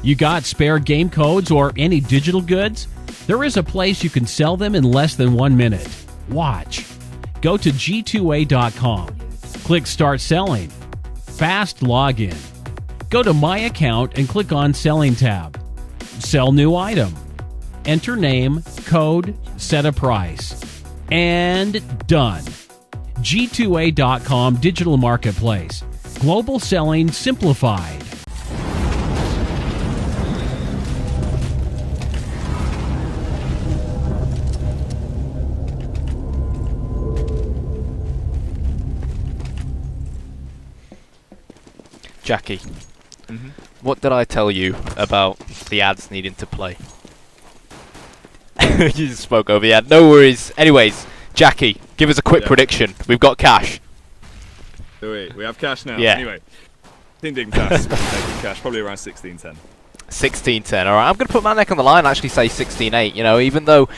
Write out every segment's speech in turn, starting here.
You got spare game codes or any digital goods? There is a place you can sell them in less than 1 minute. Watch. Go to g2a.com. Click Start Selling. Fast login. Go to My Account and click on Selling tab. Sell new item. Enter name, code, set a price. And done. G2A.com Digital Marketplace. Global selling simplified. Jackie, what did I tell you about the ads needing to play? You just spoke over the ad. No worries. Anyways, Jackie, give us a quick prediction. We've got cash. Do we? We have cash now. Yeah. Anyway, Team Dignitas making cash, probably around 16-10. 16-10. All right, I'm going to put my neck on the line and actually say 16-8. You know, even though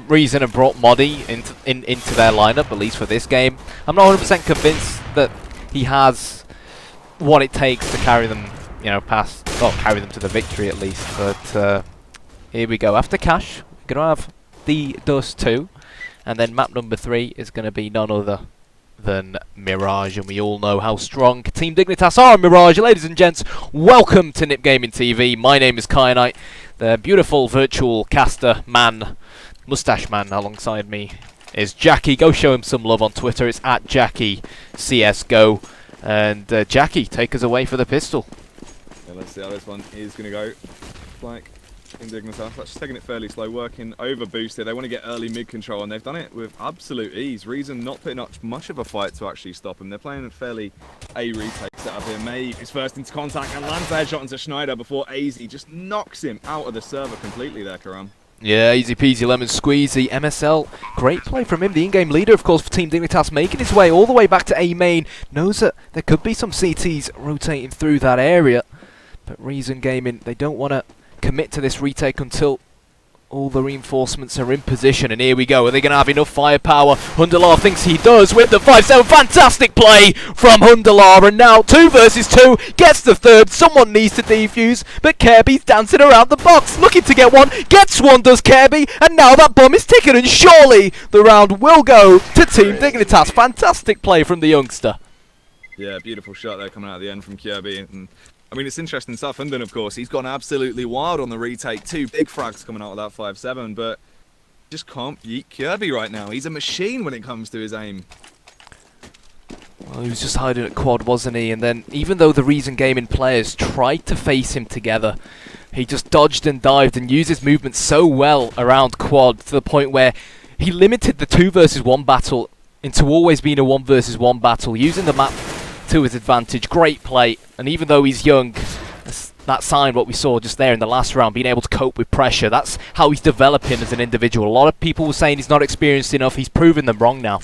Reason have brought Moddy into their lineup, at least for this game, I'm not 100% convinced that he has what it takes to carry them, you know, carry them to the victory at least. But here we go. After cash, we're going to have the Dust 2, and then map number 3 is going to be none other than Mirage, and we all know how strong Team Dignitas are in Mirage. Ladies and gents, welcome to Nip Gaming TV. My name is Kyanite, the beautiful virtual caster man, mustache man alongside me is Jackie. Go show him some love on Twitter. It's at JackieCSGO. And Jackie, take us away for the pistol. Yeah, let's see how this one is going to go. Like in Dignitas, that's taking it fairly slow, working over boosted. They want to get early mid control, and they've done it with absolute ease. Reason not putting up much of a fight to actually stop him. They're playing a fairly retake setup here. Maeve is first into contact and lands a headshot into Schneider before AZ just knocks him out of the server completely there, Karam. Yeah, easy peasy lemon squeezy. MSL, great play from him. The in-game leader, of course, for Team Dignitas, making his way all the way back to A main. Knows that there could be some CTs rotating through that area. But Reason Gaming, they don't want to commit to this retake until all the reinforcements are in position. And here we go. Are they going to have enough firepower? Hundelar thinks he does with the 5-7. Fantastic play from Hundelar. And now 2 versus 2. Gets the third. Someone needs to defuse. But Kirby's dancing around the box. Looking to get one. Gets one, does Kirby. And now that bomb is ticking. And surely the round will go to Team Dignitas. Fantastic play from the youngster. Yeah, beautiful shot there coming out at the end from Kirby. And I mean, it's interesting stuff. Hunden, of course, he's gone absolutely wild on the retake. 2 big frags coming out of that 5-7, but just can't beat Kirby right now. He's a machine when it comes to his aim. Well, he was just hiding at quad, wasn't he? And then, even though the Reason Gaming players tried to face him together, he just dodged and dived and used his movement so well around quad to the point where he limited the 2 versus 1 battle into always being a 1 versus 1 battle, using the map to his advantage. Great play, and even though he's young, that sign what we saw just there in the last round, being able to cope with pressure, that's how he's developing as an individual. A lot of people were saying he's not experienced enough. He's proven them wrong now.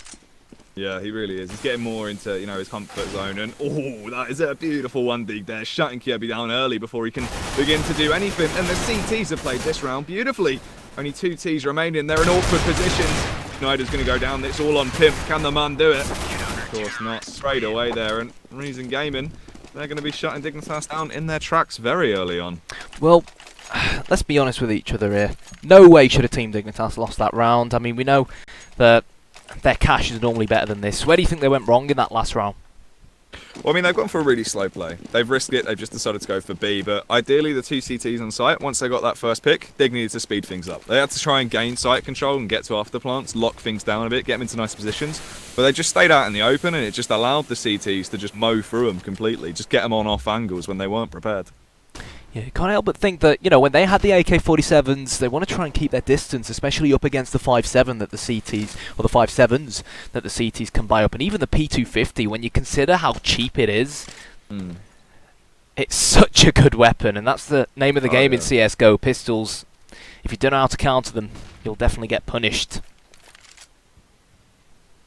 Yeah, he really is. He's getting more into, you know, his comfort zone, and oh, that is a beautiful 1 dig there, shutting Kirby down early before he can begin to do anything. And the CTs have played this round beautifully. Only 2 Ts remaining. They're in awkward positions. Schneider's going to go down. It's all on Pimp. Can the man do it? Of course not. Straight away there, and Reason Gaming, they're going to be shutting Dignitas down in their tracks very early on. Well, let's be honest with each other here. No way should a Team Dignitas lost that round. I mean, we know that their cash is normally better than this. Where do you think they went wrong in that last round? Well, I mean, they've gone for a really slow play. They've risked it. They've just decided to go for B. But ideally, the 2 CTs on site, once they got that first pick, they needed to speed things up. They had to try and gain site control and get to after plants, lock things down a bit, get them into nice positions. But they just stayed out in the open, and it just allowed the CTs to just mow through them completely, just get them on off angles when they weren't prepared. Yeah, you can't help but think that, you know, when they had the AK-47s, they want to try and keep their distance, especially up against the 5.7 that the CTs, or the 5.7s that the CTs can buy up. And even the P250, when you consider how cheap it is, it's such a good weapon. And that's the name of the game in CSGO, pistols. If you don't know how to counter them, you'll definitely get punished.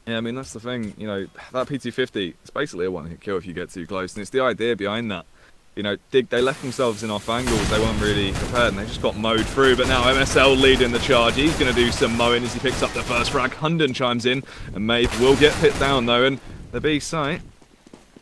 Yeah, I mean, that's the thing, you know, that P250, it's basically a one-hit kill if you get too close. And it's the idea behind that. You know, they left themselves in off angles, they weren't really prepared, and they just got mowed through. But now MSL leading the charge. He's going to do some mowing as he picks up the first frag. Hunden chimes in, and Maeve will get hit down though, and the B site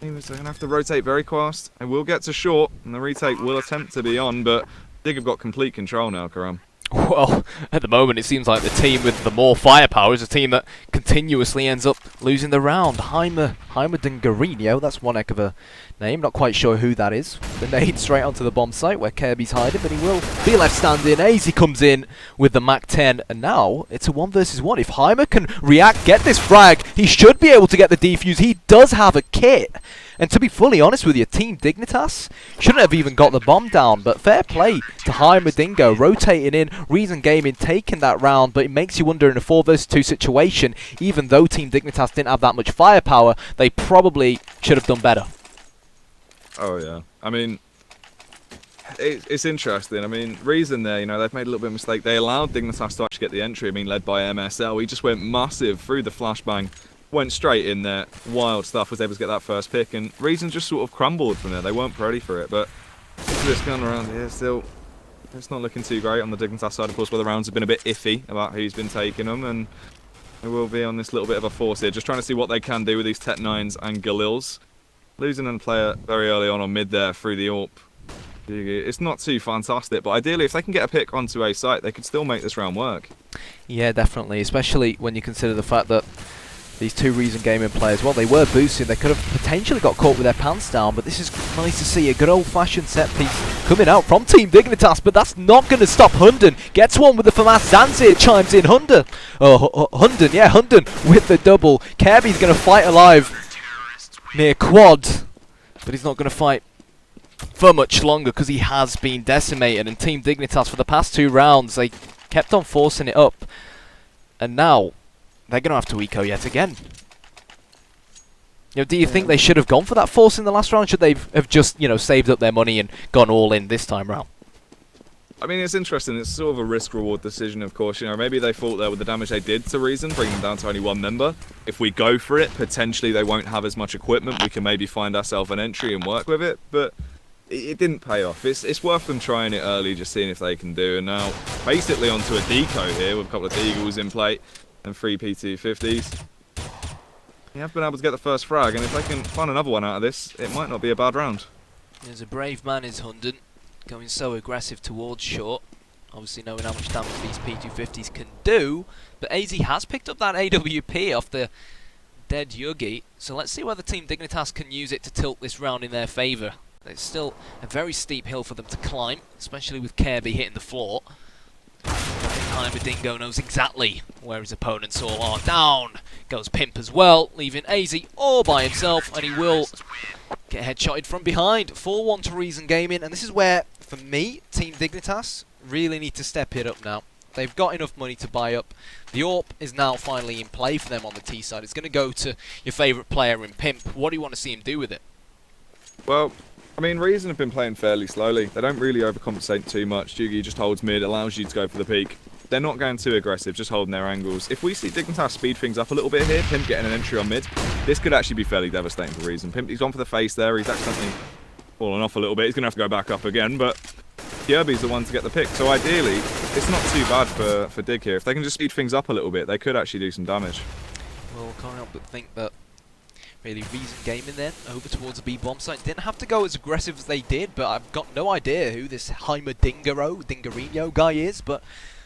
They're going to have to rotate very fast. They will get to short, and the retake will attempt to be on, but Dig have got complete control now, Karam. Well, at the moment it seems like the team with the more firepower is a team that continuously ends up losing the round. Heimerdengarino, that's one heck of a name, not quite sure who that is. The nade straight onto the bomb site where Kirby's hiding, but he will be left standing. AZ comes in with the Mac-10, and now it's a 1 versus 1. If Heimer can react, get this frag, he should be able to get the defuse. He does have a kit. And to be fully honest with you, Team Dignitas shouldn't have even got the bomb down, but fair play to Heimer rotating in, Reason Gaming taking that round, but it makes you wonder in a 4 versus 2 situation, even though Team Dignitas didn't have that much firepower, they probably should have done better. Oh yeah, I mean, it's interesting. I mean, Reason there, you know, they've made a little bit of a mistake. They allowed Dignitas to actually get the entry, I mean, led by MSL. He just went massive through the flashbang. Went straight in there, wild stuff, was able to get that first pick, and Reason just sort of crumbled from there. They weren't ready for it, but this gun around here still, it's not looking too great on the Dignitas side, of course, where the rounds have been a bit iffy about who's been taking them, and they will be on this little bit of a force here, just trying to see what they can do with these Tech 9s and Galils. Losing a player very early on mid there through the AWP. It's not too fantastic, but ideally, if they can get a pick onto a site, they could still make this round work. Yeah, definitely, especially when you consider the fact that these two Reason Gaming players, well, they were boosting. They could have potentially got caught with their pants down, but this is nice to see a good old-fashioned set piece coming out from Team Dignitas, but that's not going to stop Hunden. Gets one with the FAMAS. Zanzir chimes in. Hunden with the double. Kirby's going to fight alive near quad, but he's not going to fight for much longer because he has been decimated, and Team Dignitas for the past 2 rounds, they kept on forcing it up, and now they're going to have to eco yet again. You know, do you think they should have gone for that force in the last round? Should they have just, you know, saved up their money and gone all in this time round? I mean, it's interesting. It's sort of a risk-reward decision, of course. You know, maybe they thought that with the damage they did to Reason, bringing them down to only 1 member, if we go for it, potentially they won't have as much equipment. We can maybe find ourselves an entry and work with it, but it didn't pay off. It's worth them trying it early, just seeing if they can do. And now, basically onto a deco here with a couple of Deagles in play and 3 P250s. You have been able to get the first frag, and if they can find another one out of this, it might not be a bad round. There's a brave man is Hunden, going so aggressive towards short. Obviously knowing how much damage these P250s can do, but AZ has picked up that AWP off the dead Yugi, so let's see whether Team Dignitas can use it to tilt this round in their favour. It's still a very steep hill for them to climb, especially with Kirby hitting the floor. Dingo knows exactly where his opponents all are. Down goes Pimp as well, leaving AZ all by himself, and he will get headshotted from behind. 4-1 to Reason Gaming, and this is where, for me, Team Dignitas really need to step it up now. They've got enough money to buy up. The AWP is now finally in play for them on the T side. It's going to go to your favourite player in Pimp. What do you want to see him do with it? Well, I mean, Reason have been playing fairly slowly. They don't really overcompensate too much. Jugi just holds mid, allows you to go for the peak. They're not going too aggressive, just holding their angles. If we see Dignitas speed things up a little bit here, Pimp getting an entry on mid, this could actually be fairly devastating for Reason. Pimp, he's gone for the face there. He's accidentally fallen off a little bit. He's going to have to go back up again, but Kirby's the one to get the pick. So ideally, it's not too bad for Dig here. If they can just speed things up a little bit, they could actually do some damage. Well, can't help but think that really Reason Gaming then over towards the B bomb site didn't have to go as aggressive as they did, but I've got no idea who this Dingarino guy is, but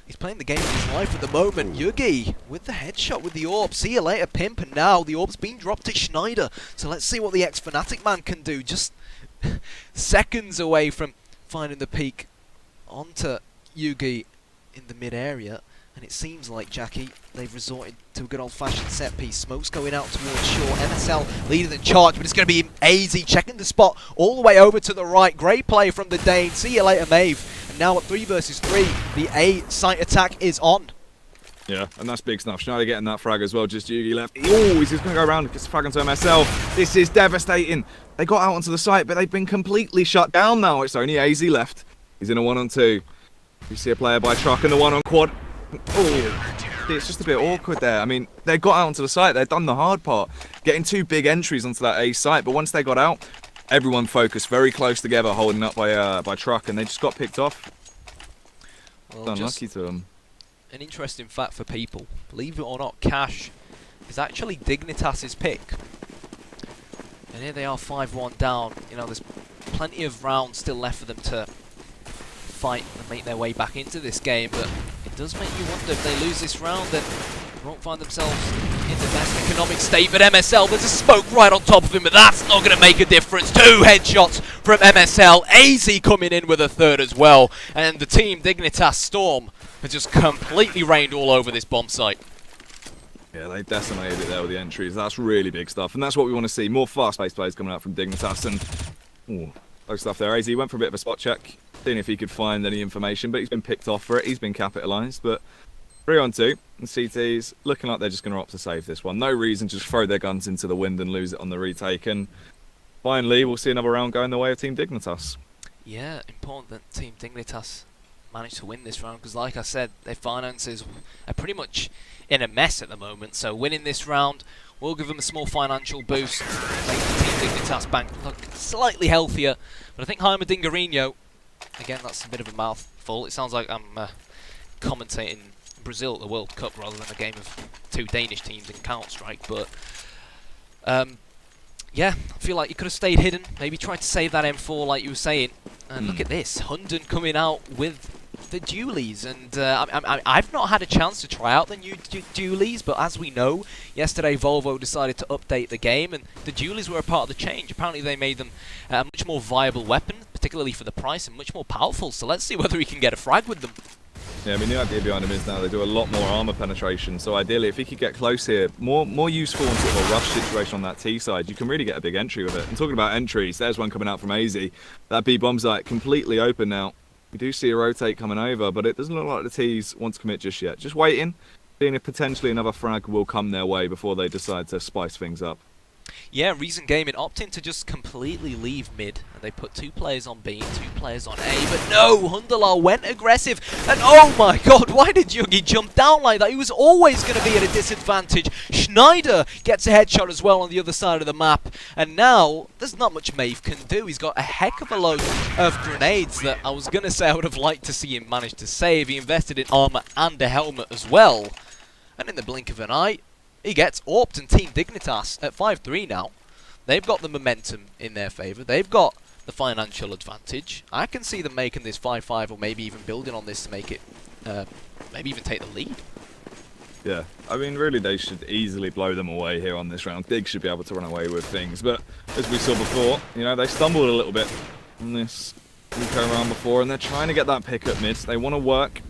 he's playing the game of his life at the moment. Yugi with the headshot with the AWP. See you later, Pimp, and now the AWP's been dropped to Schneider. So let's see what the ex-Fnatic man can do. Just seconds away from finding the peak onto Yugi in the mid-area. And it seems like, Jackie, they've resorted to a good old-fashioned set piece. Smoke's going out towards short. MSL leading the charge, but it's going to be AZ checking the spot all the way over to the right. Great play from the Dane. See you later, Maeve. And now at 3 versus 3, the A site attack is on. Yeah, and that's big stuff. Schneider getting that frag as well, just Yugi left. Oh, he's just going to go around and get the frag onto MSL. This is devastating. They got out onto the site, but they've been completely shut down now. It's only AZ left. He's in a 1-on-2. You see a player by truck and the 1-on-quad. Oh, it's just a bit awkward there. I mean, they got out onto the site. They'd done the hard part, getting 2 big entries onto that A site. But once they got out, everyone focused very close together, holding up by truck, and they just got picked off. Well, unlucky to them. An interesting fact for people, believe it or not, Cash is actually Dignitas's pick. And here they are 5-1 down. You know, there's plenty of rounds still left for them to fight and make their way back into this game, but it does make you wonder if they lose this round, then they won't find themselves in the best economic state. But MSL, there's a smoke right on top of him, but that's not going to make a difference. 2 headshots from MSL. AZ coming in with a third as well, and the team Dignitas Storm has just completely rained all over this bomb site. Yeah, they decimated it there with the entries. That's really big stuff, and that's what we want to see. More fast-paced plays coming out from Dignitas, and those stuff there. AZ went for a bit of a spot check, seeing if he could find any information, but he's been picked off for it. He's been capitalised, but 3-on-2, and CT's looking like they're just going to opt to save this one. No reason to just throw their guns into the wind and lose it on the retake, and finally we'll see another round go in the way of Team Dignitas. Yeah, important that Team Dignitas managed to win this round, because like I said, their finances are pretty much in a mess at the moment, so winning this round will give them a small financial boost, make the Team Dignitas bank look slightly healthier. But I think Jaime Dingarino, again, that's a bit of a mouthful. It sounds like I'm commentating Brazil at the World Cup rather than a game of 2 Danish teams in Counter-Strike, but yeah, I feel like you could have stayed hidden, maybe tried to save that M4 like you were saying. And look at this, Hunden coming out with the dualies, and I've not had a chance to try out the new dualies, but as we know, yesterday Volvo decided to update the game, and the dualies were a part of the change. Apparently they made them a much more viable weapon, particularly for the price, and much more powerful, so let's see whether we can get a frag with them. Yeah, I mean, the idea behind them is now they do a lot more armor penetration, so ideally if he could get close here, more useful in sort of a rush situation on that T side, you can really get a big entry with it. And talking about entries, there's one coming out from AZ. That B bomb site completely open now. We do see a rotate coming over, but it doesn't look like the T's want to commit just yet. Just waiting, seeing if potentially another frag will come their way before they decide to spice things up. Yeah, Reason Gaming opting to just completely leave mid, and they put 2 players on B and 2 players on A, but no, Hundelar went aggressive, and oh my god, why did Yugi jump down like that? He was always going to be at a disadvantage. Schneider gets a headshot as well on the other side of the map, and now there's not much Maeve can do. He's got a heck of a load of grenades that I was going to say I would have liked to see him manage to save. He invested in armor and a helmet as well, and in the blink of an eye, he gets AWPed, and Team Dignitas at 5-3 now. They've got the momentum in their favour. They've got the financial advantage. I can see them making this 5-5, or maybe even building on this to make it, maybe even take the lead. Yeah, I mean, really they should easily blow them away here on this round. Dig should be able to run away with things, but as we saw before, you know, they stumbled a little bit on this eco round before, and they're trying to get that pick up mid. They want to work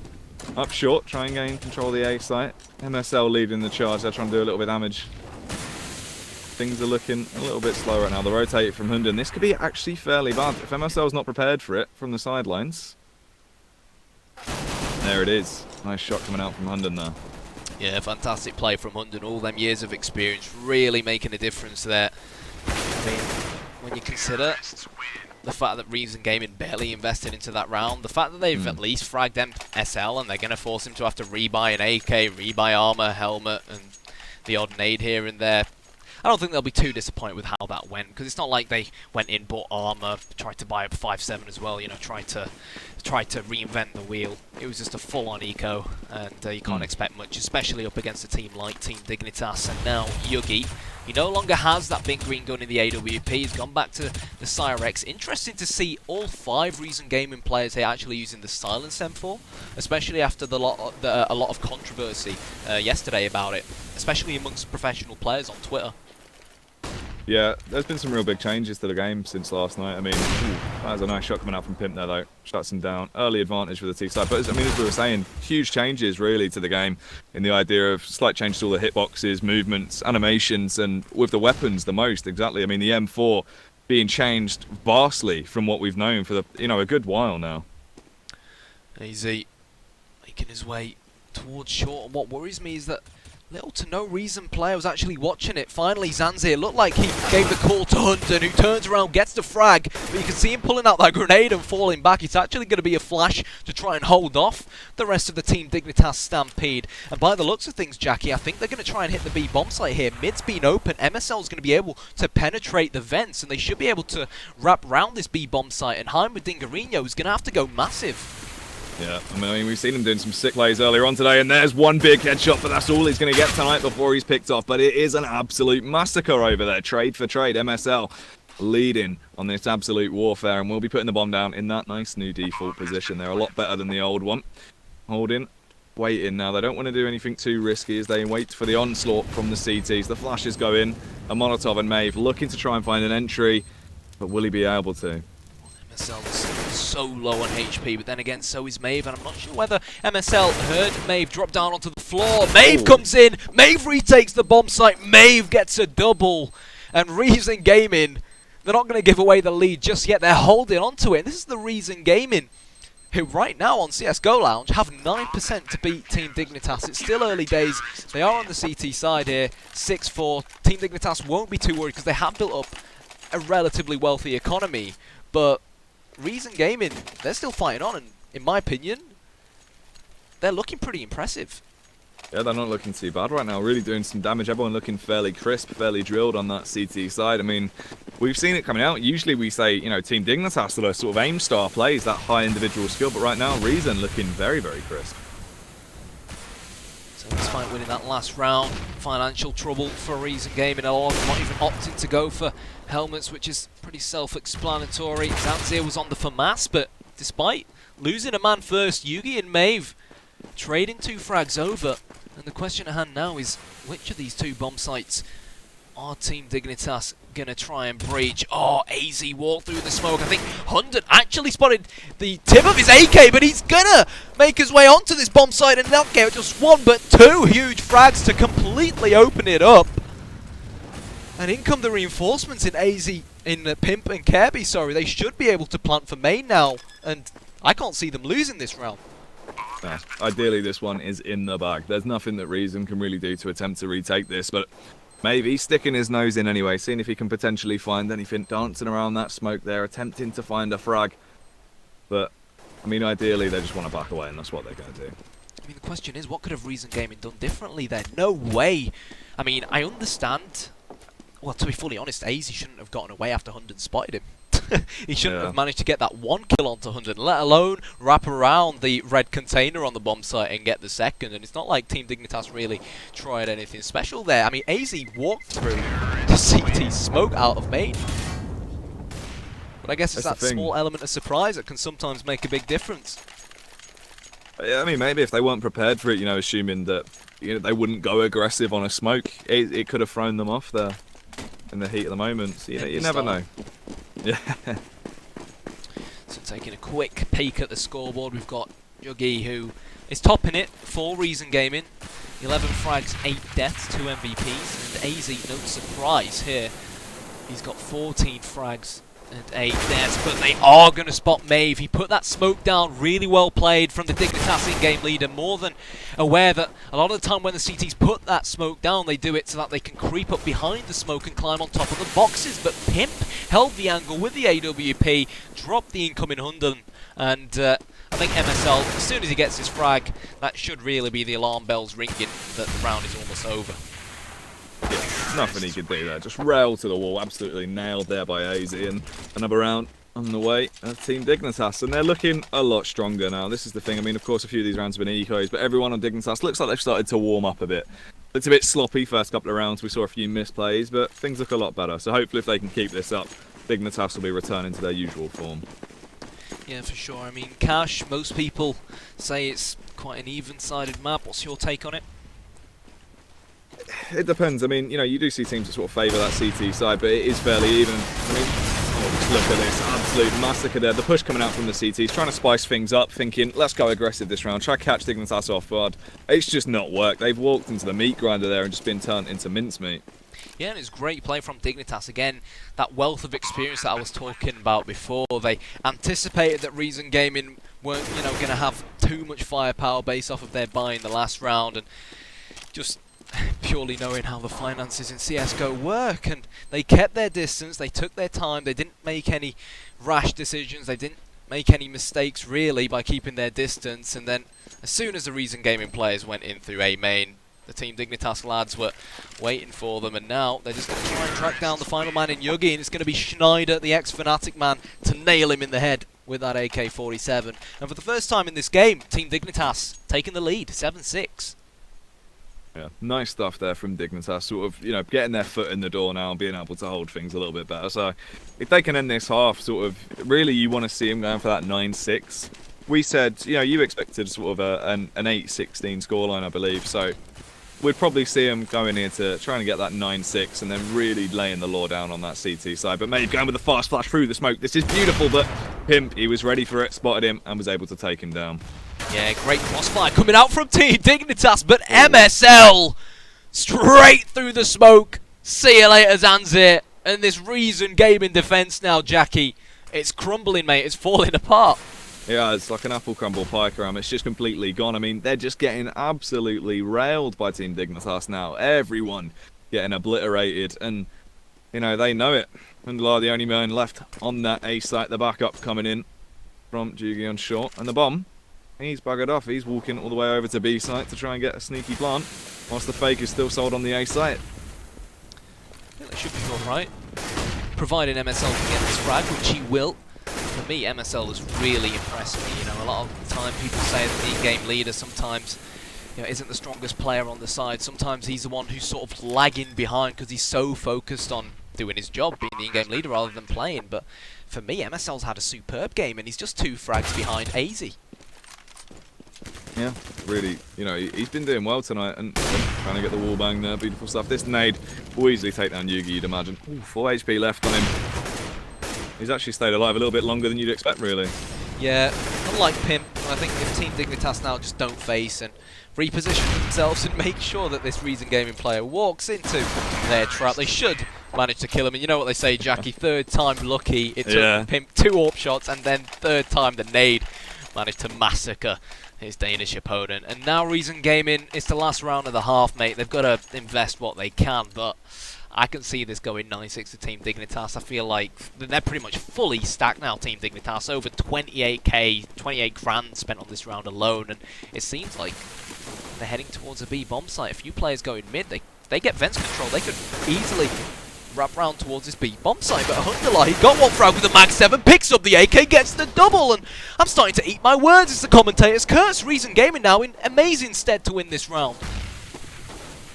up short, try and gain control of the A site. MSL leading the charge, they're trying to do a little bit of damage. Things are looking a little bit slower right now. The rotate from Hunden, this could be actually fairly bad if MSL's not prepared for it from the sidelines. There it is. Nice shot coming out from Hunden there. Yeah, fantastic play from Hunden. All them years of experience really making a difference there. I mean, when you consider the fact that Reason Gaming barely invested into that round, the fact that they've at least fragged them SL, and they're going to force him to have to rebuy an AK, rebuy armor, helmet, and the odd nade here and there. I don't think they'll be too disappointed with how that went, because it's not like they went in, bought armor, tried to buy up 5.7 as well, you know, tried to reinvent the wheel. It was just a full-on eco, and you can't expect much, especially up against a team like Team Dignitas. And now Yugi, he no longer has that big green gun in the AWP. He's gone back to the Cyrex. Interesting to see all 5 Reason Gaming players here actually using the Silence M4, especially after a lot of controversy yesterday about it, especially amongst professional players on Twitter. Yeah, there's been some real big changes to the game since last night. I mean, that was a nice shot coming out from Pimp there, though. Shuts him down. Early advantage for the T side. But, I mean, as we were saying, huge changes, really, to the game in the idea of slight changes to all the hitboxes, movements, animations, and with the weapons the most, exactly. I mean, the M4 being changed vastly from what we've known for, a good while now. AZ making his way towards short, and what worries me is that little to no Reason player was actually watching it. Finally, Zanzir looked like he gave the call to Hunden, who turns around, gets the frag, but you can see him pulling out that grenade and falling back. It's actually going to be a flash to try and hold off the rest of the Team Dignitas Stampede. And by the looks of things, Jackie, I think they're going to try and hit the B bomb site here. Mid's been open. MSL's going to be able to penetrate the vents, and they should be able to wrap round this B bomb site. And Jaime Dingarino is going to have to go massive. Yeah, I mean, we've seen him doing some sick plays earlier on today, and there's one big headshot, but that's all he's going to get tonight before he's picked off. But it is an absolute massacre over there, trade for trade. MSL leading on this absolute warfare, and we'll be putting the bomb down in that nice new default position. They're a lot better than the old one. Holding, waiting now. They don't want to do anything too risky as they wait for the onslaught from the CTs. The flashes go in, a Molotov and Maeve looking to try and find an entry, but will he be able to? MSL is so low on HP, but then again, so is Maeve, and I'm not sure whether MSL heard Maeve drop down onto the floor. Maeve comes in, Maeve retakes the bomb site, Maeve gets a double, and Reason Gaming, they're not going to give away the lead just yet, they're holding on to it. And this is the Reason Gaming, who right now on CSGO Lounge have 9% to beat Team Dignitas. It's still early days, they are on the CT side here, 6-4. Team Dignitas won't be too worried because they have built up a relatively wealthy economy, but Reason Gaming, they're still fighting on, and in my opinion, they're looking pretty impressive. Yeah, they're not looking too bad right now, really doing some damage. Everyone looking fairly crisp, fairly drilled on that CT side. I mean, we've seen it coming out. Usually we say, you know, Team Dignitas are sort of aim star plays, that high individual skill, but right now, Reason looking very, very crisp. So despite winning that last round, financial trouble for Reason Gaming. A lot of them not even opting to go for helmets, which is pretty self-explanatory. Zanzir was on the FAMAS, but despite losing a man first, Yugi and Maeve trading 2 frags over. And the question at hand now is, which of these 2 bomb sites are Team Dignitas going to try and breach? Oh, AZ walked through the smoke. I think Hundred actually spotted the tip of his AK, but he's going to make his way onto this bomb site and not get just 1 but 2 huge frags to completely open it up. And in come the reinforcements in AZ, in Pimp and Kirby, sorry. They should be able to plant for main now, and I can't see them losing this round. Yeah, ideally this one is in the bag. There's nothing that Reason can really do to attempt to retake this, but maybe he's sticking his nose in anyway, seeing if he can potentially find anything dancing around that smoke there, attempting to find a frag. But, I mean, ideally they just want to back away, and that's what they're going to do. I mean, the question is, what could have Reason Gaming done differently there? No way. I mean, I understand. Well, to be fully honest, AZ shouldn't have gotten away after 100 spotted him. He shouldn't have managed to get that 1 kill onto 100, let alone wrap around the red container on the bomb site and get the second. And it's not like Team Dignitas really tried anything special there. I mean, AZ walked through the CT smoke out of main. But I guess it's that small element of surprise that can sometimes make a big difference. Yeah, I mean, maybe if they weren't prepared for it, you know, assuming that they wouldn't go aggressive on a smoke, it could have thrown them off there in the heat of the moment. So, you never know. Yeah. So taking a quick peek at the scoreboard, we've got Juggy, who is topping it for Reason Gaming. 11 frags, 8 deaths, 2 MVPs, and AZ, no surprise here. He's got 14 frags and 8 deaths, but they are going to spot Maeve. He put that smoke down, really well played from the Dignitas in-game leader, more than aware that a lot of the time when the CTs put that smoke down, they do it so that they can creep up behind the smoke and climb on top of the boxes. But Pimp held the angle with the AWP, dropped the incoming Hunden, and I think MSL, as soon as he gets his frag, that should really be the alarm bells ringing that the round is almost over. Yeah, nothing he could do there. Just rail to the wall, absolutely nailed there by AZ, and another round on the way of Team Dignitas, and they're looking a lot stronger now. This is the thing. I mean, of course, a few of these rounds have been ecos, but everyone on Dignitas looks like they've started to warm up a bit. It's a bit sloppy first couple of rounds. We saw a few misplays, but things look a lot better. So hopefully if they can keep this up, Dignitas will be returning to their usual form. Yeah, for sure. I mean, Cash, most people say it's quite an even-sided map. What's your take on it? It depends. I mean, you do see teams that sort of favour that CT side, but it is fairly even. I mean, just look at this absolute massacre there. The push coming out from the CTs, trying to spice things up, thinking, let's go aggressive this round, try to catch Dignitas off guard. It's just not worked. They've walked into the meat grinder there and just been turned into mincemeat. Yeah, and it's great play from Dignitas. Again, that wealth of experience that I was talking about before. They anticipated that Reason Gaming weren't, going to have too much firepower based off of their buy in the last round, and just purely knowing how the finances in CSGO work, and they kept their distance, they took their time, they didn't make any rash decisions, they didn't make any mistakes really by keeping their distance. And then as soon as the Reason Gaming players went in through A main, the Team Dignitas lads were waiting for them, and now they're just going to try and track down the final man in Yugi, and it's going to be Schneider, the ex-Fnatic man, to nail him in the head. with that AK-47. And for the first time in this game, Team Dignitas taking the lead, 7-6. Yeah, nice stuff there from Dignitas, sort of, you know, getting their foot in the door now and being able to hold things a little bit better. So if they can end this half, sort of, really you want to see them going for that 9-6. We said, you know, you expected sort of an 8-16 scoreline, I believe. So we'd probably see them going into trying to get that 9-6 and then really laying the law down on that CT side. But Maeve going with the fast flash through the smoke. This is beautiful, but Pimp, he was ready for it, spotted him and was able to take him down. Yeah, great crossfire coming out from Team Dignitas, but MSL straight through the smoke. See you later, Zanzir. And this Reason Gaming defense now, Jackie, it's crumbling, mate. It's falling apart. Yeah, it's like an apple crumble pie crumb. It's just completely gone. I mean, they're just getting absolutely railed by Team Dignitas now. Everyone getting obliterated, and you know they know it. Hundlar, the only man left on that A site. The backup coming in from Jugi on short, and the bomb. He's buggered off. He's walking all the way over to B site to try and get a sneaky plant, whilst the fake is still sold on the A site. I think that should be alright. Providing MSL can get this frag, which he will. For me, MSL has really impressed me. You know, a lot of the time people say that the in-game leader sometimes, you know, isn't the strongest player on the side. Sometimes he's the one who's sort of lagging behind because he's so focused on doing his job, being the in-game leader rather than playing. But for me, MSL's had a superb game, and he's just 2 frags behind AZ. Yeah, really, you know, he's been doing well tonight and trying to get the wall bang there. Beautiful stuff. This nade will easily take down Yugi, you'd imagine. Ooh, 4 HP left on him. He's actually stayed alive a little bit longer than you'd expect, really. Yeah, unlike Pimp, I think if Team Dignitas now just don't face and reposition themselves and make sure that this Reason Gaming player walks into their trap, they should manage to kill him. And you know what they say, Jackie, 3rd time lucky. It took Pimp 2 AWP shots, and then 3rd time the nade managed to massacre his Danish opponent. And now Reason Gaming, it's the last round of the half, mate. They've got to invest what they can, but I can see this going 9-6 to Team Dignitas. I feel like they're pretty much fully stacked now, Team Dignitas. Over 28k, 28 grand spent on this round alone, and it seems like they're heading towards a B bomb site. A few players going mid, they get vents control. They could easily wrap round towards this B bomb site, but Hundala, he got one frag with the Mag 7, picks up the AK, gets the double, and I'm starting to eat my words as the commentators curse Reason Gaming now in amazing stead to win this round.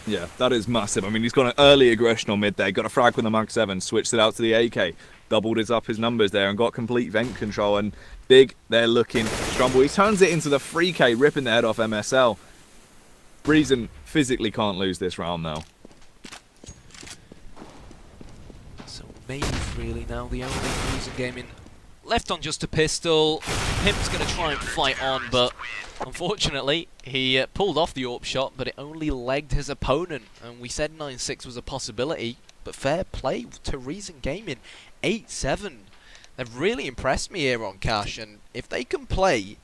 Yeah, that is massive. I mean, he's got an early aggression on mid there, got a frag with the Mag 7, switched it out to the AK, doubled his numbers there and got complete vent control, and Big, they're looking strong. He turns it into the 3K, ripping the head off MSL. Reason physically can't lose this round now. So Maeve really now the only Reason Gaming left on just a pistol. Pimp's going to try and fight on, but unfortunately he pulled off the AWP shot, but it only legged his opponent. And we said 9-6 was a possibility, but fair play to Reason Gaming, 8-7. They've really impressed me here on Cash, and if they can play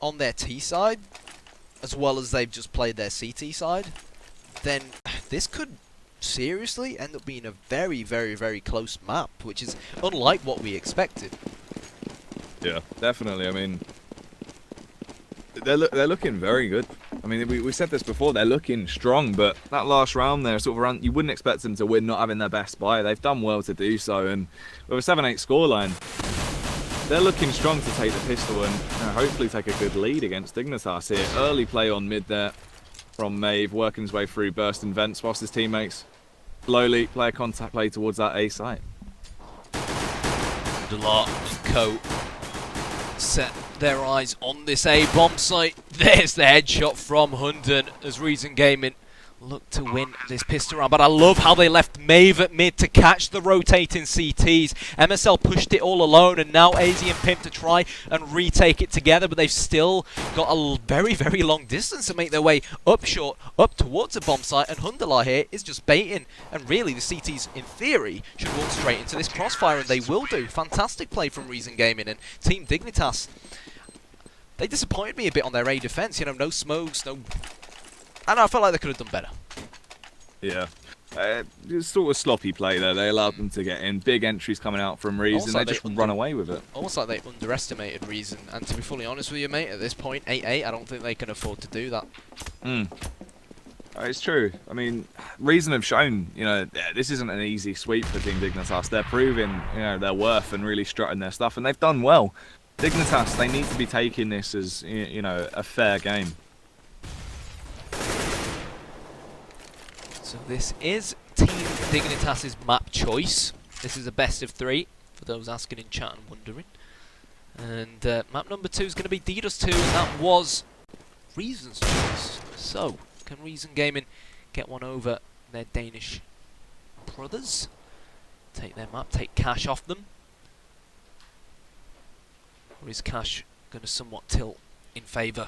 on their T side as well as they've just played their CT side, then this could seriously end up being a very, very, very close map, which is unlike what we expected. Yeah, definitely. I mean, they're looking very good. I mean, we said this before, they're looking strong, but that last round there, sort of around, you wouldn't expect them to win not having their best buy. They've done well to do so, and with a 7-8 scoreline, they're looking strong to take the pistol and hopefully take a good lead against Dignitas here. Early play on mid there from Maeve, working his way through burst and vents whilst his teammates slowly play a contact play towards that A site. Delart and Co set their eyes on this A bomb site. There's the headshot from Hunden as Reason Gaming look to win this pistol round, but I love how they left Maeve at mid to catch the rotating CTs. MSL pushed it all alone, and now AZ and Pimp to try and retake it together, but they've still got a very, very long distance to make their way up short, up towards the bomb site, and Hundalar here is just baiting, and really the CTs, in theory, should walk straight into this crossfire, and they will do. Fantastic play from Reason Gaming, and Team Dignitas, they disappointed me a bit on their A defense. You know, no smokes, no... And I felt like they could have done better. Yeah. It's sort of sloppy play there. They allowed them to get in. Big entries coming out from Reason. They just run away with it. Almost like they underestimated Reason. And to be fully honest with you, mate, at this point, 8-8, I don't think they can afford to do that. It's true. I mean, Reason have shown, you know, this isn't an easy sweep for Team Dignitas. They're proving, you know, their worth and really strutting their stuff. And they've done well. Dignitas, they need to be taking this as, you know, a fair game. So this is Team Dignitas' map choice. This is a best of 3, for those asking in chat and wondering. And map number 2 is going to be Dignitas 2, and that was Reason's choice. So, can Reason Gaming get one over their Danish brothers? Take their map, take Cash off them? Or is Cash going to somewhat tilt in favour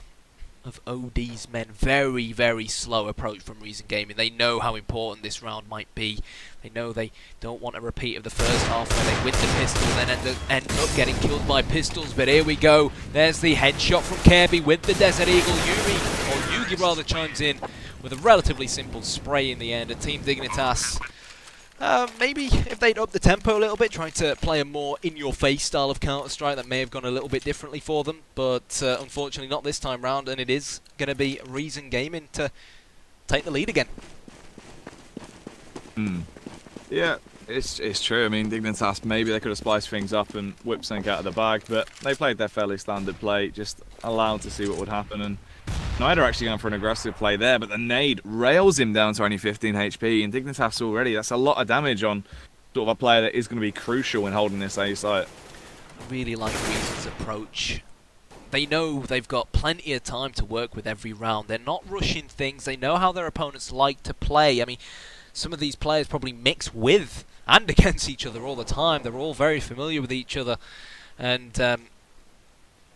of OD's men? Very, very slow approach from Reason Gaming. They know how important this round might be. They know they don't want a repeat of the first half where they win the pistol and then end up getting killed by pistols. But here we go. There's the headshot from Kirby with the Desert Eagle. Yugi rather chimes in with a relatively simple spray in the end. And Team Dignitas, maybe if they'd up the tempo a little bit, trying to play a more in-your-face style of Counter-Strike, that may have gone a little bit differently for them, but unfortunately not this time round, and it is going to be Reason Gaming to take the lead again. Yeah, it's true. I mean, Dignitas, maybe they could have spiced things up and whipped something out of the bag, but they played their fairly standard play, just allowed to see what would happen, and Schneider actually going for an aggressive play there, but the nade rails him down to only 15 HP, and Dignitas already, that's a lot of damage on sort of a player that is going to be crucial in holding this A site. I really like Reason's approach. They know they've got plenty of time to work with every round. They're not rushing things. They know how their opponents like to play. I mean, some of these players probably mix with and against each other all the time. They're all very familiar with each other, and they're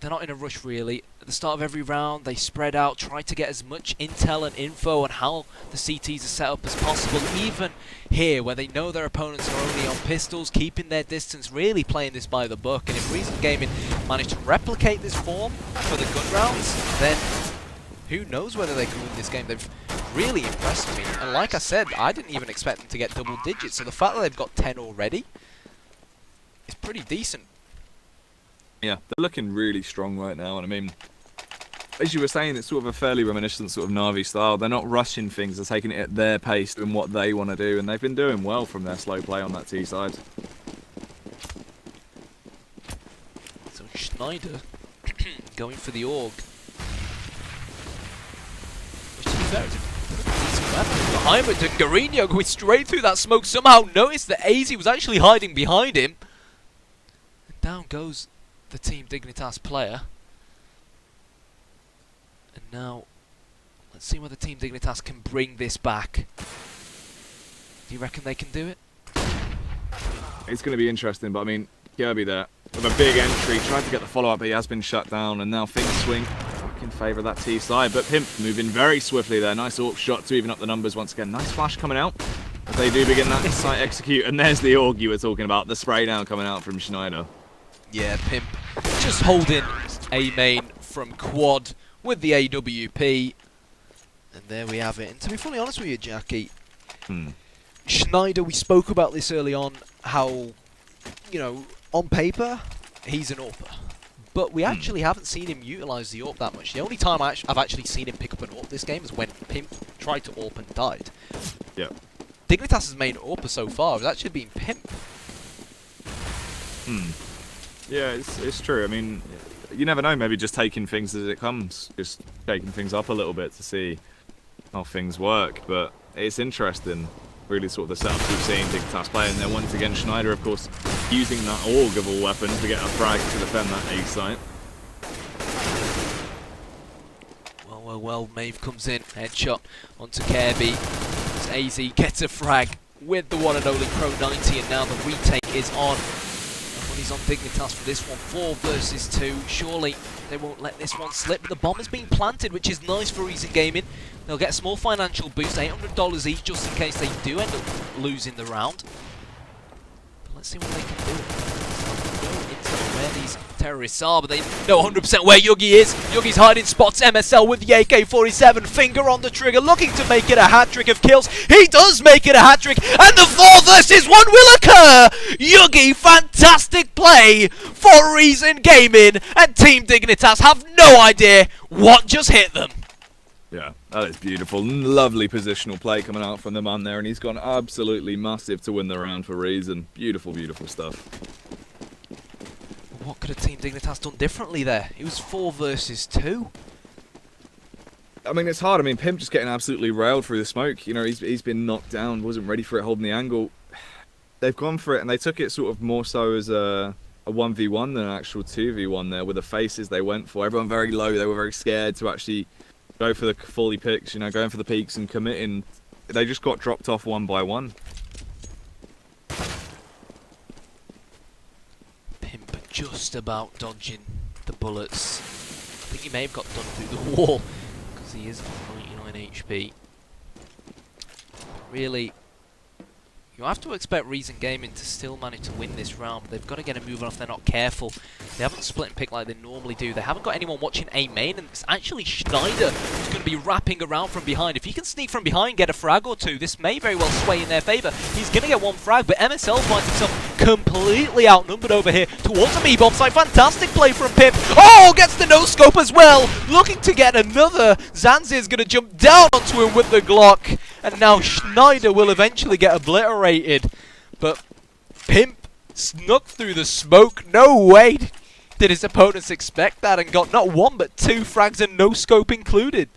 not in a rush really. At the start of every round, they spread out, try to get as much intel and info on how the CTs are set up as possible. Even here, where they know their opponents are only on pistols, keeping their distance, really playing this by the book. And if Reason Gaming manage to replicate this form for the gun rounds, then who knows whether they can win this game. They've really impressed me. And like I said, I didn't even expect them to get double digits. So the fact that they've got 10 already is pretty decent. Yeah, they're looking really strong right now, and I mean, as you were saying, it's sort of a fairly reminiscent sort of Na'Vi style. They're not rushing things, they're taking it at their pace, doing what they want to do, and they've been doing well from their slow play on that T side. So Schneider going for the AUG. Which to be fair is a decent weapon. Behind it, Garino going straight through that smoke, somehow noticed that AZ was actually hiding behind him. And down goes the Team Dignitas player. And now, let's see whether Team Dignitas can bring this back. Do you reckon they can do it? It's going to be interesting, but I mean, Kirby there, with a big entry, tried to get the follow-up, but he has been shut down, and now things swing back in favour of that T side. But Pimp moving very swiftly there, nice AWP shot to even up the numbers once again. Nice flash coming out, as they do begin that site execute, and there's the AUG you were talking about, the spray down coming out from Schneider. Yeah, Pimp just holding A main from quad with the AWP. And there we have it. And to be fully honest with you, Jackie, Schneider, we spoke about this early on, how, you know, on paper, he's an AWPer. But we actually haven't seen him utilise the AWP that much. The only time I've actually seen him pick up an AWP this game is when Pimp tried to AWP and died. Yeah. Dignitas' main AWPer so far has actually been Pimp. Yeah, it's true. I mean, you never know, maybe just taking things as it comes, just shaking things up a little bit to see how things work. But it's interesting, really, sort of the setups we've seen Dignitas play, and then once again Schneider, of course, using that AUG of all weapons to get a frag to defend that A site. Well, Maeve comes in, headshot onto Kirby. As AZ gets a frag with the one and only Pro 90, and now the retake is on. He's on Dignitas for this one, 4 versus 2. Surely they won't let this one slip. But the bomb has been planted, which is nice for Reason Gaming. They'll get a small financial boost, $800 each, just in case they do end up losing the round. But let's see what they can do. No intel where these terrorists are, but they know 100% where Yugi is. Yugi's hiding spots MSL with the AK-47, finger on the trigger, looking to make it a hat-trick of kills. He does make it a hat-trick, and the 4 versus 1 will occur! Yugi, fantastic play for Reason Gaming, and Team Dignitas have no idea what just hit them. Yeah, that is beautiful. Lovely positional play coming out from the man there, and he's gone absolutely massive to win the round for Reason. Beautiful, beautiful stuff. what could a Team Dignitas done differently there? It was 4 versus 2. I mean, it's hard. I mean, Pimp just getting absolutely railed through the smoke. You know, he's been knocked down, wasn't ready for it, holding the angle. They've gone for it, and they took it sort of more so as a 1v1 than an actual 2v1 there, with the faces they went for. Everyone very low. They were very scared to actually go for the fully picks, you know, going for the peaks and committing. They just got dropped off one by one. Pimp just about dodging the bullets. I think he may have got done through the wall, because he is on 99 HP. Really, you have to expect Reason Gaming to still manage to win this round. They've got to get a move on if they're not careful. They haven't split and pick like they normally do. They haven't got anyone watching A main, and it's actually Schneider who's going to be wrapping around from behind. If he can sneak from behind, get a frag or two, this may very well sway in their favour. He's going to get one frag, but MSL finds himself completely outnumbered over here towards the B-bomb site. Fantastic play from Pimp. Oh, gets the no-scope as well. Looking to get another. Zanzir's going to jump down onto him with the Glock. And now Schneider will eventually get obliterated. But Pimp snuck through the smoke. No way did his opponents expect that, and got not one but 2 frags and no scope included.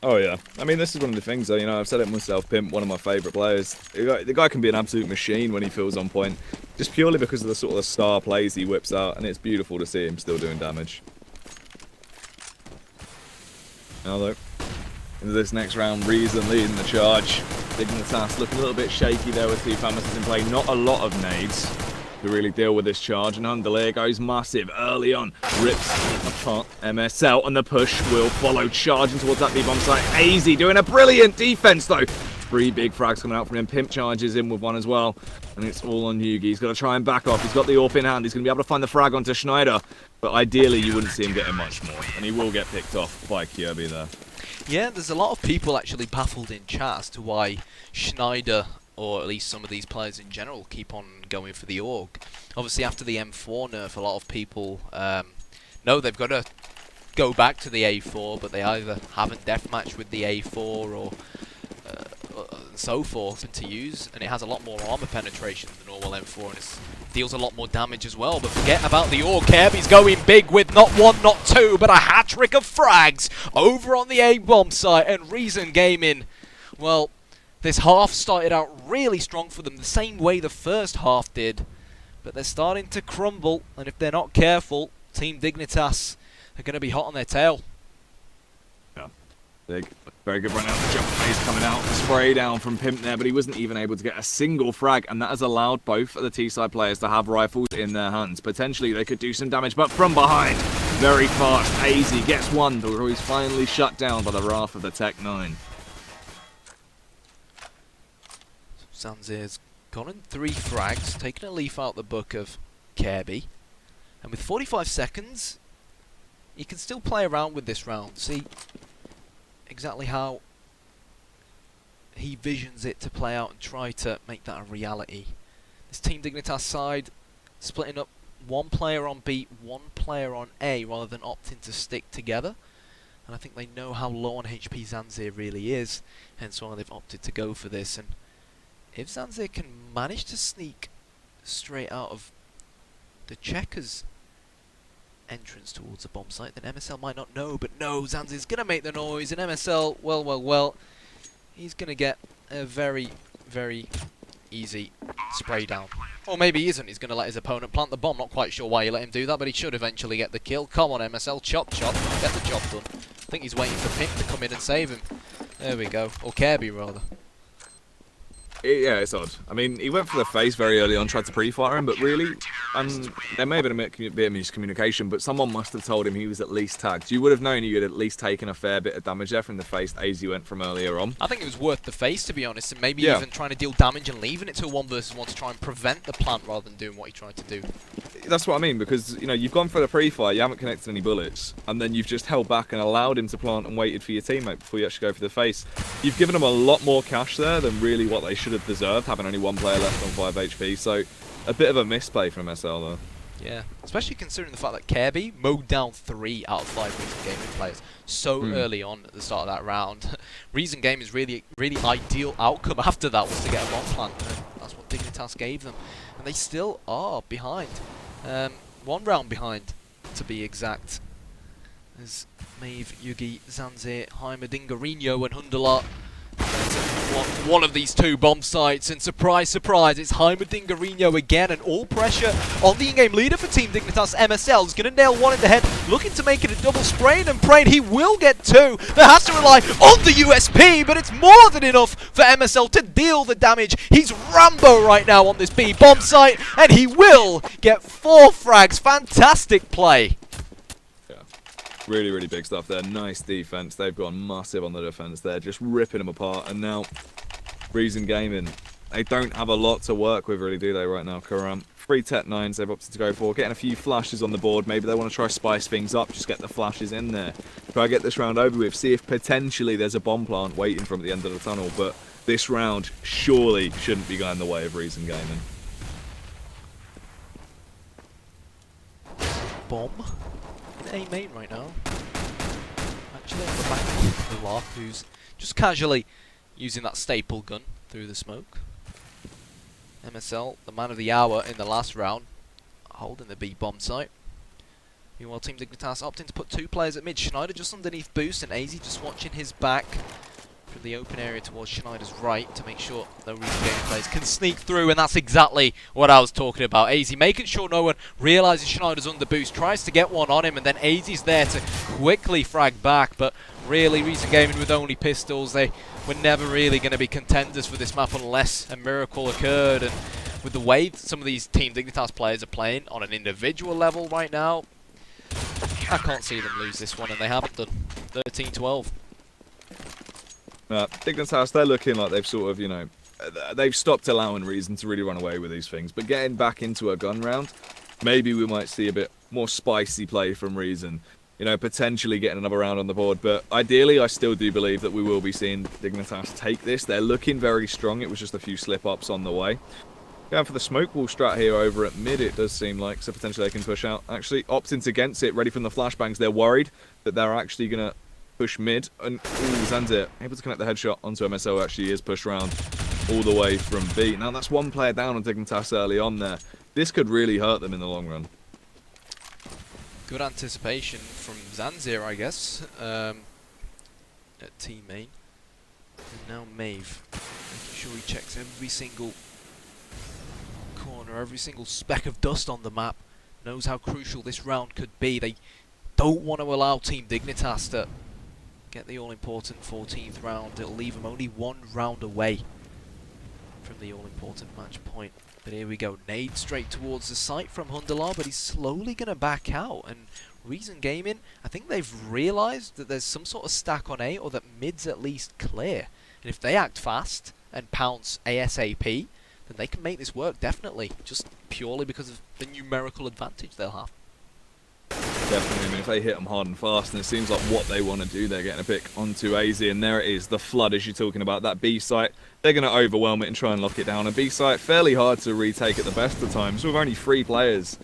Oh yeah, I mean, this is one of the things though, you know, I've said it myself, Pimp, one of my favourite players. The guy can be an absolute machine when he feels on point, just purely because of the sort of star plays he whips out, and it's beautiful to see him still doing damage. Now though, into this next round, Reason leading the charge. Dignitas looking a little bit shaky there with 2 Famouses in play, not a lot of nades to really deal with this charge, and Underlayer goes massive early on, rips apart MSL, and the push will follow, charging towards that B-bomb site. AZ doing a brilliant defense though. 3 big frags coming out from him. Pimp charges in with one as well, and it's all on Yugi. He's got to try and back off. He's got the AWP in hand. He's going to be able to find the frag onto Schneider, but ideally you wouldn't see him getting much more, and he will get picked off by Kirby there. Yeah, there's a lot of people actually baffled in chat as to why Schneider, or at least some of these players in general, keep on going for the AUG. Obviously after the M4 nerf, a lot of people know they've got to go back to the A4, but they either haven't deathmatched with the A4 or so forth to use, and it has a lot more armor penetration than the normal M4, and it deals a lot more damage as well. But forget about the AUG. Kirby's going big with not 1, not 2, but a hat-trick of frags over on the A-bomb site, and Reason Gaming, well, this half started out really strong for them, the same way the first half did, but they're starting to crumble, and if they're not careful, Team Dignitas are going to be hot on their tail. Yeah, big, very good run out. The jump phase coming out, the spray down from Pimp there, but he wasn't even able to get a single frag, and that has allowed both of the T-side players to have rifles in their hands. Potentially they could do some damage, but from behind, very fast, AZ gets one, but he's finally shut down by the wrath of the Tech 9. Zanzir's gotten 3 frags, taking a leaf out the book of Kirby, and with 45 seconds, you can still play around with this round, see exactly how he visions it to play out and try to make that a reality. This Team Dignitas side splitting up 1 player on B, 1 player on A, rather than opting to stick together, and I think they know how low on HP Zanzir really is, hence why they've opted to go for this. And if Zanzir can manage to sneak straight out of the Checkers entrance towards the bomb site, then MSL might not know, but no, Zanzir's going to make the noise, and MSL, well, he's going to get a very, very easy spray down. Or maybe he isn't, he's going to let his opponent plant the bomb. Not quite sure why he let him do that, but he should eventually get the kill. Come on, MSL, chop, get the job done. I think he's waiting for Pimp to come in and save him. There we go, or Kirby rather. Yeah, it's odd. I mean, he went for the face very early on, tried to pre-fire him, but really, there may have been a bit of miscommunication, but someone must have told him he was at least tagged. You would have known he had at least taken a fair bit of damage there from the face that AZ went from earlier on. I think it was worth the face, to be honest, and maybe even trying to deal damage and leaving it to a 1 versus 1 to try and prevent the plant rather than doing what he tried to do. That's what I mean, because, you know, you've gone for the pre-fire, you haven't connected any bullets, and then you've just held back and allowed him to plant and waited for your teammate before you actually go for the face. You've given him a lot more cash there than really what they should have deserved, having only 1 player left on 5 HP, so a bit of a misplay from SL though. Yeah, especially considering the fact that Kirby mowed down 3 out of 5 Reason Gaming players so early on at the start of that round. Reason Gaming's really ideal outcome after that was to get a bomb plant, and that's what Dignitas gave them. And they still are behind. 1 round behind, to be exact. As Maeve, Yugi, Zanzir, Heimerdinger, and Hundelar one of these 2 bomb sites, and surprise, surprise, it's Heimerdinger again, and all pressure on the in-game leader for Team Dignitas. MSL is going to nail 1 in the head, looking to make it a double. Spraying and praying he will get 2. There has to rely on the USP, but it's more than enough for MSL to deal the damage. He's Rambo right now on this B bomb site, and he will get 4 frags. Fantastic play. Really, really big stuff there. Nice defense. They've gone massive on the defense there, just ripping them apart. And now, Reason Gaming, they don't have a lot to work with, really, do they, right now? Karam, 3 Tech 9s they've opted to go for. Getting a few flashes on the board. Maybe they want to try spice things up, just get the flashes in there. Try to get this round over with. See if potentially there's a bomb plant waiting for them at the end of the tunnel. But this round surely shouldn't be going the way of Reason Gaming. Bomb. A main right now. Actually on the back of the Lark, who's just casually using that staple gun through the smoke. MSL, the man of the hour in the last round, holding the B bomb site. Meanwhile, Team Dignitas opting to put 2 players at mid. Schneider just underneath boost, and AZ just watching his back from the open area towards Schneider's right to make sure no Reason Gaming players can sneak through, and that's exactly what I was talking about. AZ making sure no one realises Schneider's under boost, tries to get 1 on him, and then AZ's there to quickly frag back, but really Reason Gaming with only pistols, they were never really going to be contenders for this map unless a miracle occurred. And with the way some of these Team Dignitas players are playing on an individual level right now, I can't see them lose this one, and they haven't done. 13-12. Dignitas, they're looking like they've sort of, you know, they've stopped allowing Reason to really run away with these things. But getting back into a gun round, maybe we might see a bit more spicy play from Reason. You know, potentially getting another round on the board. But ideally, I still do believe that we will be seeing Dignitas take this. They're looking very strong. It was just a few slip-ups on the way. Going for the smoke wall strat here over at mid, it does seem like. So potentially they can push out. Actually, opting against it, ready from the flashbangs. They're worried that they're actually going to push mid. And, ooh, Zanzir able to connect the headshot onto MSO. Actually is pushed round all the way from B. Now, that's 1 player down on Dignitas early on there. This could really hurt them in the long run. Good anticipation from Zanzir, I guess, at team main. And now Maeve, making sure he checks every single corner, every single speck of dust on the map, knows how crucial this round could be. They don't want to allow Team Dignitas to get the all-important 14th round. It'll leave them only 1 round away from the all-important match point. But here we go, nade straight towards the site from Hundelar, but he's slowly going to back out. And Reason Gaming, I think they've realised that there's some sort of stack on A, or that mid's at least clear. And if they act fast and pounce ASAP, then they can make this work, definitely. Just purely because of the numerical advantage they'll have. Definitely, I mean, if they hit them hard and fast, and it seems like what they want to do, they're getting a pick onto AZ, and there it is, the flood as you're talking about, that B site. They're going to overwhelm it and try and lock it down. A B site, fairly hard to retake at the best of times, with only 3 players.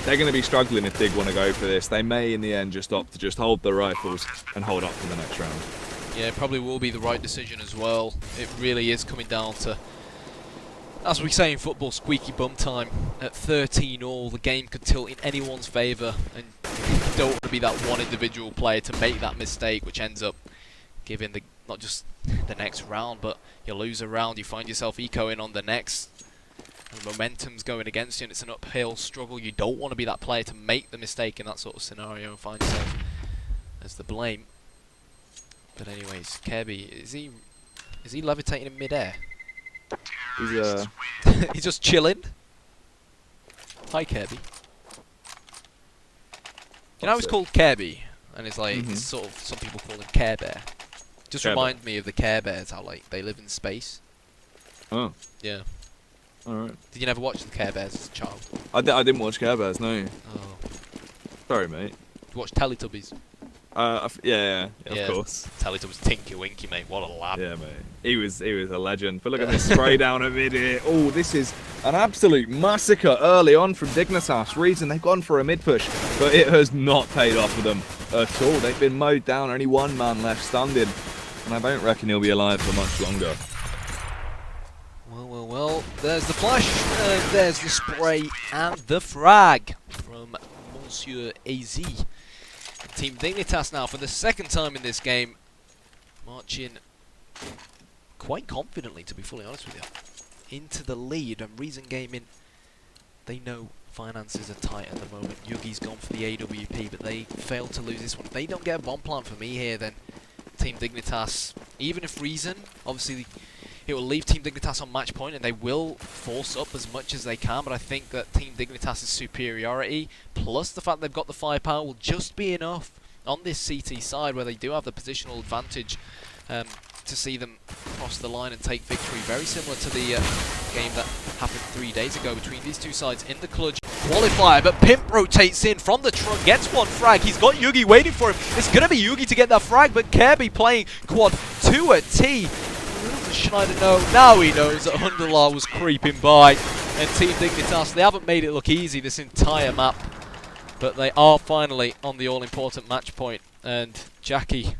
They're going to be struggling if Dig want to go for this. They may, in the end, just opt to just hold the rifles and hold up for the next round. Yeah, it probably will be the right decision as well. It really is coming down to, as we say in football, squeaky bum time. At 13-all, the game could tilt in anyone's favour, and you don't want to be that one individual player to make that mistake, which ends up giving the not just the next round, but you lose a round, you find yourself ecoing on the next, and the momentum's going against you, and it's an uphill struggle. You don't want to be that player to make the mistake in that sort of scenario and find yourself as the blame. But anyways, Kirby, is he levitating in midair? He's He's just chilling. Hi, Kirby. You know, he's called Kirby, and it's like it's sort of, some people call him Care Bear. Just remind me of the Care Bears, how like they live in space. Oh. Yeah. Alright. Did you never watch the Care Bears as a child? I didn't watch Care Bears, no. Oh. Sorry, mate. You watched Teletubbies? Yeah, of course. Teletubbies, Tinky Winky, mate. What a lad. Yeah, mate. He was a legend. But look at this spray down a mid here. Oh, this is an absolute massacre early on from Dignitas. Reason they've gone for a mid push, but it has not paid off for them at all. They've been mowed down. Only 1 man left standing, and I don't reckon he'll be alive for much longer. Well. There's the flash, there's the spray, and the frag from Monsieur AZ. Team Dignitas now for the second time in this game, marching quite confidently, to be fully honest with you, into the lead. And Reason Gaming, they know finances are tight at the moment. Yugi's gone for the AWP, but they failed to lose this one. If they don't get a bomb plant for me here, then Team Dignitas, even if Reason, obviously it will leave Team Dignitas on match point and they will force up as much as they can, but I think that Team Dignitas' superiority, plus the fact they've got the firepower, will just be enough on this CT side where they do have the positional advantage to see them cross the line and take victory. Very similar to the game that happened 3 days ago between these two sides in the clutch qualifier, but Pimp rotates in from the truck, gets one frag. He's got Yugi waiting for him. It's going to be Yugi to get that frag, but Kirby playing quad to a T. Does Schneider know? Now he knows that Hundelar was creeping by. And Team Dignitas, they haven't made it look easy this entire map, but they are finally on the all-important match point. And Jackie,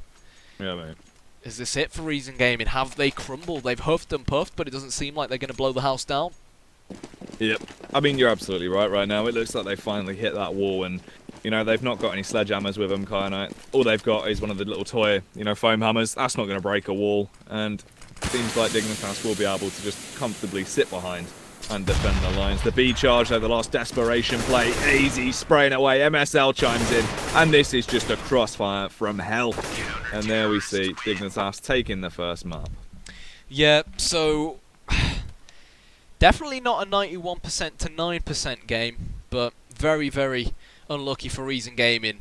Yeah, mate. is this it for Reason Gaming? Have they crumbled? They've huffed and puffed, but it doesn't seem like they're going to blow the house down. Yep. I mean, you're absolutely right now. It looks like they finally hit that wall, and, you know, they've not got any sledgehammers with them, Kyanite. All they've got is one of the little toy, you know, foam hammers. That's not going to break a wall, and it seems like Dignitas will be able to just comfortably sit behind and defend the lines. The B charge, though, the last desperation play, easy, spraying away. MSL chimes in, and this is just a crossfire from hell. And there we see Dignitas taking the first map. Yeah, so definitely not a 91% to 9% game, but very, very unlucky for Reason Gaming.